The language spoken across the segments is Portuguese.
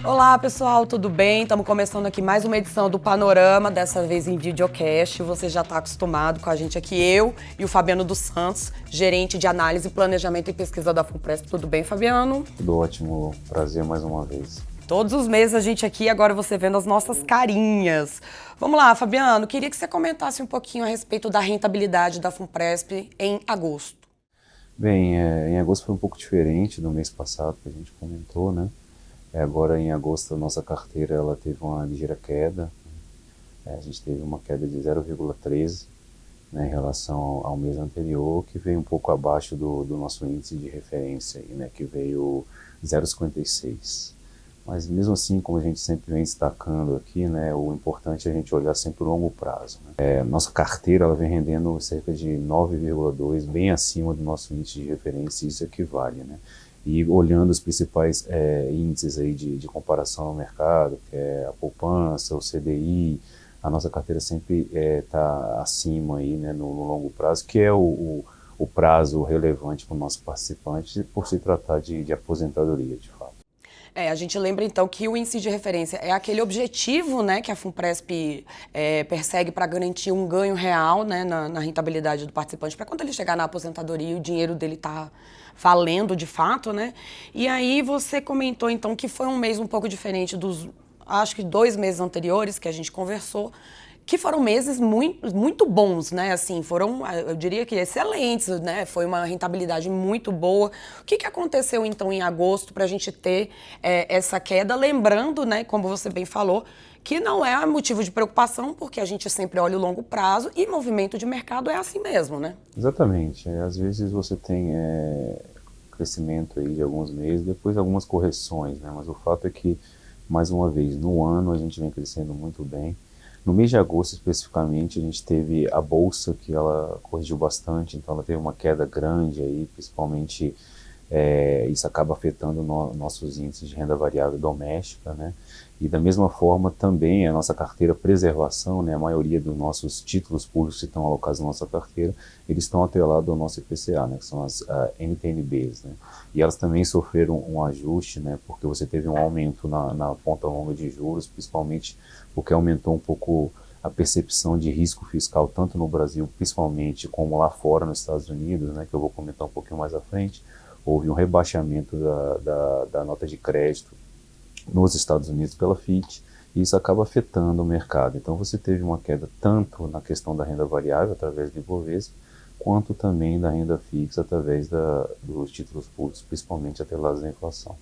Olá pessoal, tudo bem? Estamos começando aqui mais uma edição do Panorama, dessa vez em videocast. Você já está acostumado com a gente aqui, eu e o Fabiano dos Santos, gerente de análise, planejamento e pesquisa da FUNPRESP. Tudo bem, Fabiano? Tudo ótimo, prazer mais uma vez. Todos os meses a gente aqui, agora você vendo as nossas carinhas. Vamos lá, Fabiano, queria que você comentasse um pouquinho a respeito da rentabilidade da FUNPRESP em agosto. Bem, em agosto foi um pouco diferente do mês passado que a gente comentou, né? Agora em agosto a nossa carteira ela teve uma ligeira queda, a gente teve uma queda de 0,13, né, em relação ao mês anterior, que veio um pouco abaixo do nosso índice de referência, aí, né, que veio 0,56. Mas mesmo assim, como a gente sempre vem destacando aqui, né, o importante é a gente olhar sempre o longo prazo, né? Nossa carteira ela vem rendendo cerca de 9,2, bem acima do nosso índice de referência, e isso equivale, né? E olhando os principais índices aí de comparação no mercado, que é a poupança, o CDI, a nossa carteira sempre está acima aí, né, no longo prazo, que é o prazo relevante para o nosso participante por se tratar de aposentadoria, de fato. A gente lembra então que o índice de referência é aquele objetivo, né, que a FUNPRESP persegue para garantir um ganho real, né, na rentabilidade do participante, para quando ele chegar na aposentadoria o dinheiro dele tá valendo de fato, né? E aí você comentou então que foi um mês um pouco diferente dos, acho que 2 meses anteriores que a gente conversou, que foram meses muito bons, né? Assim, foram, eu diria que excelentes, né? Foi uma rentabilidade muito boa. O que aconteceu, então, em agosto para a gente ter essa queda? Lembrando, né, como você bem falou, que não é motivo de preocupação, porque a gente sempre olha o longo prazo e movimento de mercado é assim mesmo, né? Exatamente. Às vezes você tem crescimento aí de alguns meses, depois algumas correções, né? Mas o fato é que, mais uma vez, no ano a gente vem crescendo muito bem. No mês de agosto, especificamente, a gente teve a bolsa que ela corrigiu bastante, então ela teve uma queda grande aí, principalmente isso acaba afetando nossos índices de renda variável doméstica, né? E da mesma forma também a nossa carteira preservação, né? A maioria dos nossos títulos públicos que estão alocados na nossa carteira, eles estão atrelados ao nosso IPCA, né? Que são as NTN-Bs, né? E elas também sofreram um ajuste, né? Porque você teve um aumento na ponta longa de juros, principalmente porque aumentou um pouco a percepção de risco fiscal, tanto no Brasil, principalmente, como lá fora, nos Estados Unidos, né? Que eu vou comentar um pouquinho mais à frente. Houve um rebaixamento da nota de crédito nos Estados Unidos pela Fitch, e isso acaba afetando o mercado. Então você teve uma queda tanto na questão da renda variável, através do Ibovespa, quanto também da renda fixa, através dos títulos públicos, principalmente atrelados à inflação.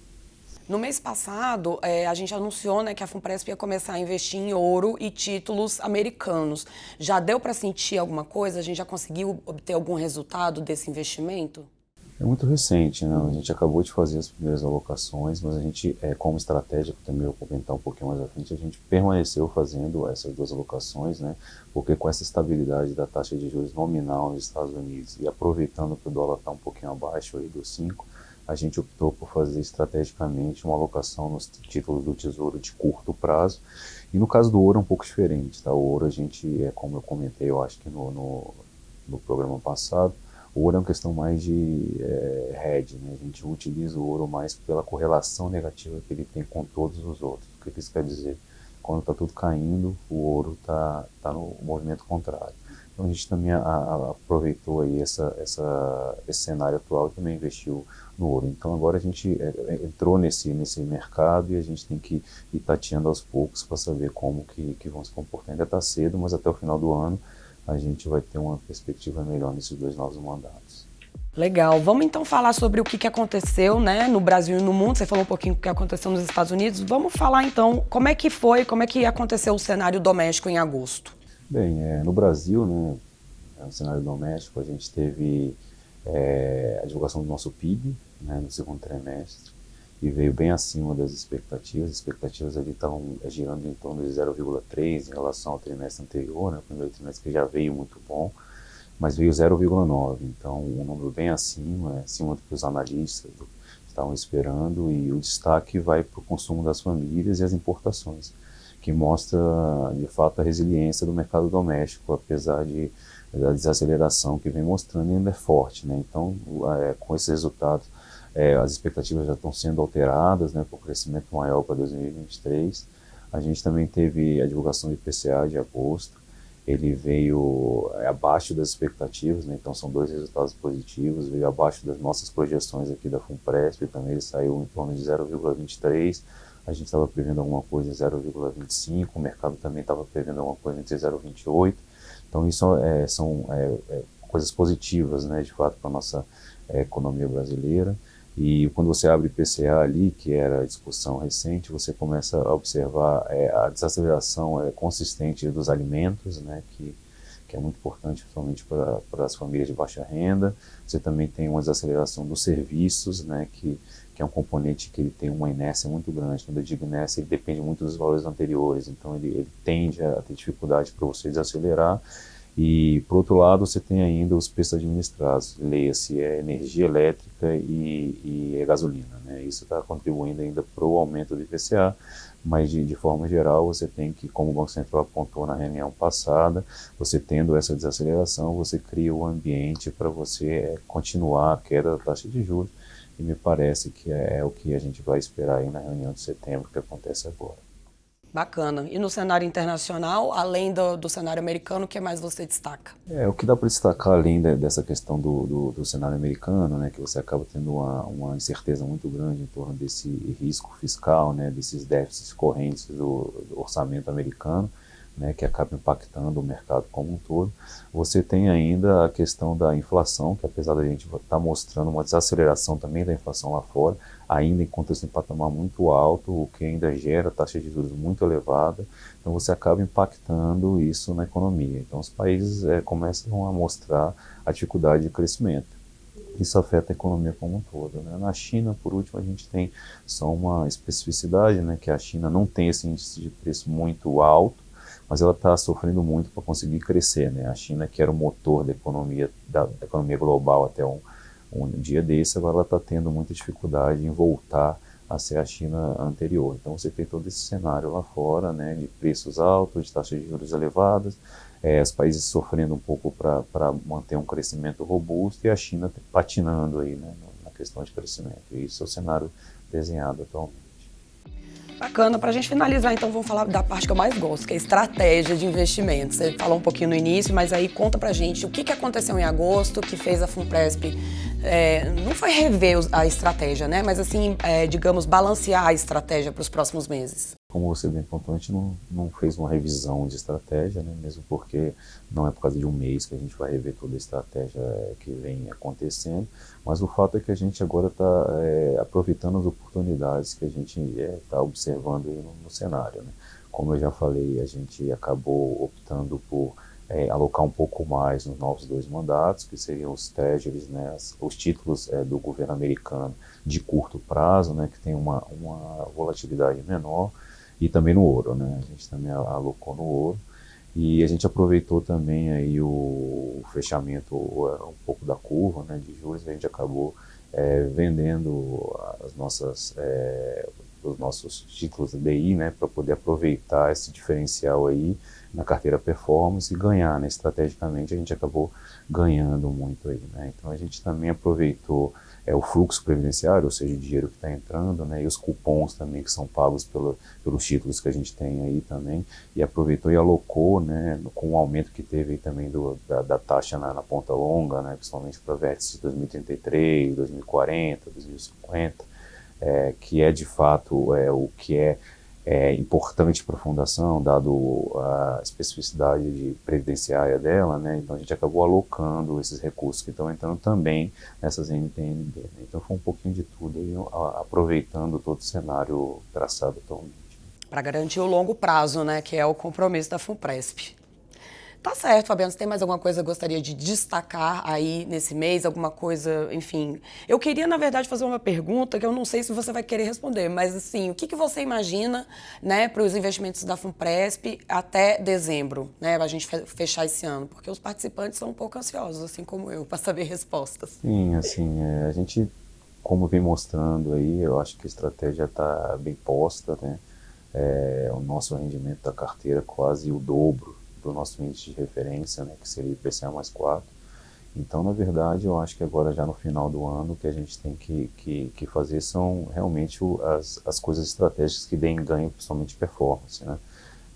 No mês passado, a gente anunciou, né, que a FUNPRESP ia começar a investir em ouro e títulos americanos. Já deu para sentir alguma coisa? A gente já conseguiu obter algum resultado desse investimento? É muito recente, né? A gente acabou de fazer as primeiras alocações, mas a gente, como estratégia, que também eu vou comentar um pouquinho mais à frente, a gente permaneceu fazendo essas 2 alocações, né? Porque com essa estabilidade da taxa de juros nominal nos Estados Unidos e aproveitando que o dólar está um pouquinho abaixo aí dos 5, a gente optou por fazer estrategicamente uma alocação nos títulos do Tesouro de curto prazo. E no caso do ouro é um pouco diferente, tá? O ouro a gente, como eu comentei, eu acho que no programa passado, o ouro é uma questão mais de hedge, né? A gente utiliza o ouro mais pela correlação negativa que ele tem com todos os outros. O que isso quer dizer? Quando está tudo caindo, o ouro está no movimento contrário. Então a gente também aproveitou aí esse cenário atual e também investiu no ouro. Então agora a gente entrou nesse mercado e a gente tem que ir tateando aos poucos para saber como que vão se comportar. Ainda está cedo, mas até o final do ano a gente vai ter uma perspectiva melhor nesses 2 novos mandatos. Legal. Vamos então falar sobre o que aconteceu, né, no Brasil e no mundo. Você falou um pouquinho do que aconteceu nos Estados Unidos. Vamos falar então como é que aconteceu o cenário doméstico em agosto. Bem, no Brasil, né, no cenário doméstico, a gente teve a divulgação do nosso PIB, né, no segundo trimestre, e veio bem acima das expectativas. As expectativas ali estavam girando em torno de 0,3 em relação ao trimestre anterior, né, o primeiro trimestre que já veio muito bom, mas veio 0,9, então um número bem acima do que os analistas estavam esperando, e o destaque vai para o consumo das famílias e as importações, que mostra, de fato, a resiliência do mercado doméstico, apesar da desaceleração que vem mostrando, ainda é forte, né? Então, com esses resultados, as expectativas já estão sendo alteradas, né, para um crescimento maior para 2023. A gente também teve a divulgação do IPCA de agosto, ele veio abaixo das expectativas, né? Então são dois resultados positivos, veio abaixo das nossas projeções aqui da FUNPRESP, também ele saiu em torno de 0,23, a gente estava prevendo alguma coisa em 0,25, o mercado também estava prevendo alguma coisa entre 0,28, então isso são coisas positivas, né, de fato, para a nossa economia brasileira. E quando você abre IPCA ali, que era a discussão recente, você começa a observar a desaceleração consistente dos alimentos, né, que é muito importante, principalmente para as famílias de baixa renda. Você também tem uma desaceleração dos serviços, né, que é um componente que ele tem uma inércia muito grande. Quando eu digo inércia, ele depende muito dos valores anteriores, então ele tende a ter dificuldade para você desacelerar. E, por outro lado, você tem ainda os preços administrados, leia-se energia elétrica e gasolina, né? Isso está contribuindo ainda para o aumento do IPCA, mas de forma geral você tem que, como o Banco Central apontou na reunião passada, você tendo essa desaceleração, você cria o ambiente para você continuar a queda da taxa de juros, e me parece que é o que a gente vai esperar aí na reunião de setembro, que acontece agora. Bacana. E no cenário internacional, além do cenário americano, o que mais você destaca? O que dá para destacar, além dessa questão do cenário americano, né, que você acaba tendo uma incerteza muito grande em torno desse risco fiscal, né, desses déficits correntes do orçamento americano, né, que acaba impactando o mercado como um todo. Você tem ainda a questão da inflação, que apesar da gente estar mostrando uma desaceleração também da inflação lá fora, ainda encontra-se em patamar muito alto, o que ainda gera taxa de juros muito elevada, então você acaba impactando isso na economia. Então os países começam a mostrar a dificuldade de crescimento. Isso afeta a economia como um todo, né? Na China, por último, a gente tem só uma especificidade, né, que a China não tem esse índice de preço muito alto, mas ela está sofrendo muito para conseguir crescer, né? A China, que era o motor da economia global até um dia desse, agora ela está tendo muita dificuldade em voltar a ser a China anterior. Então você tem todo esse cenário lá fora, né, de preços altos, de taxas de juros elevadas, os países sofrendo um pouco para manter um crescimento robusto e a China patinando aí, né, na questão de crescimento. E isso é o cenário desenhado atualmente. Bacana. Para a gente finalizar, então, vamos falar da parte que eu mais gosto, que é a estratégia de investimento. Você falou um pouquinho no início, mas aí conta pra gente o que aconteceu em agosto, que fez a FUNPRESP, não foi rever a estratégia, né? Mas assim, digamos, balancear a estratégia para os próximos meses. Como você bem pontuou, a gente não fez uma revisão de estratégia, né? Mesmo porque não é por causa de um mês que a gente vai rever toda a estratégia que vem acontecendo, mas o fato é que a gente agora está aproveitando as oportunidades que a gente está observando aí no cenário, né? Como eu já falei, a gente acabou optando por alocar um pouco mais nos novos 2 mandatos, que seriam os treasuries, né, os títulos do governo americano de curto prazo, né, que tem uma volatilidade menor, e também no ouro, né, a gente também alocou no ouro, e a gente aproveitou também aí o fechamento um pouco da curva, né, de juros, a gente acabou vendendo os nossos títulos da DI, né, para poder aproveitar esse diferencial aí na carteira performance e ganhar, né, estrategicamente a gente acabou ganhando muito aí, né, então a gente também aproveitou o fluxo previdenciário, ou seja, o dinheiro que está entrando, né, e os cupons também que são pagos pelos títulos que a gente tem aí também, e aproveitou e alocou, né, com o aumento que teve aí também da taxa na ponta longa, né, principalmente para vértices de 2033, 2040, 2050, que é de fato o que é importante para a fundação, dado a especificidade previdenciária dela, né? Então a gente acabou alocando esses recursos que estão entrando também nessas NTNB, né? Então foi um pouquinho de tudo, aí, aproveitando todo o cenário traçado atualmente. Para garantir o longo prazo, né, que é o compromisso da FUNPRESP. Tá certo, Fabiano, você tem mais alguma coisa que gostaria de destacar aí nesse mês? Alguma coisa, enfim. Eu queria, na verdade, fazer uma pergunta que eu não sei se você vai querer responder, mas assim, o que você imagina, né, para os investimentos da FUNPRESP até dezembro, né, para a gente fechar esse ano? Porque os participantes são um pouco ansiosos, assim como eu, para saber respostas. Sim, assim, a gente, como vem mostrando aí, eu acho que a estratégia está bem posta, né? o nosso rendimento da carteira quase o dobro do nosso índice de referência, né, que seria o IPCA mais 4. Então, na verdade, eu acho que agora já no final do ano o que a gente tem que fazer são realmente as coisas estratégicas que deem ganho, principalmente performance, né?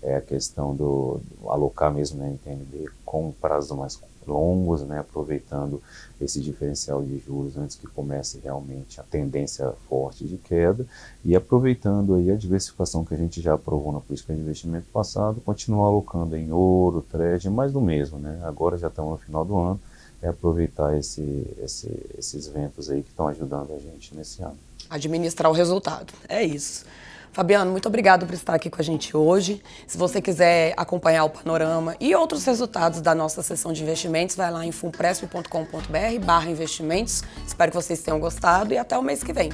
É a questão do alocar mesmo na NTNB com prazos mais longos, né, aproveitando esse diferencial de juros antes que comece realmente a tendência forte de queda e aproveitando aí a diversificação que a gente já aprovou na política de investimento passado, continuar alocando em ouro, trade, mais do mesmo, né? Agora já estamos no final do ano, é aproveitar esses ventos aí que estão ajudando a gente nesse ano. Administrar o resultado, é isso. Fabiano, muito obrigado por estar aqui com a gente hoje. Se você quiser acompanhar o panorama e outros resultados da nossa sessão de investimentos, vai lá em funpresp.com.br/investimentos. Espero que vocês tenham gostado e até o mês que vem.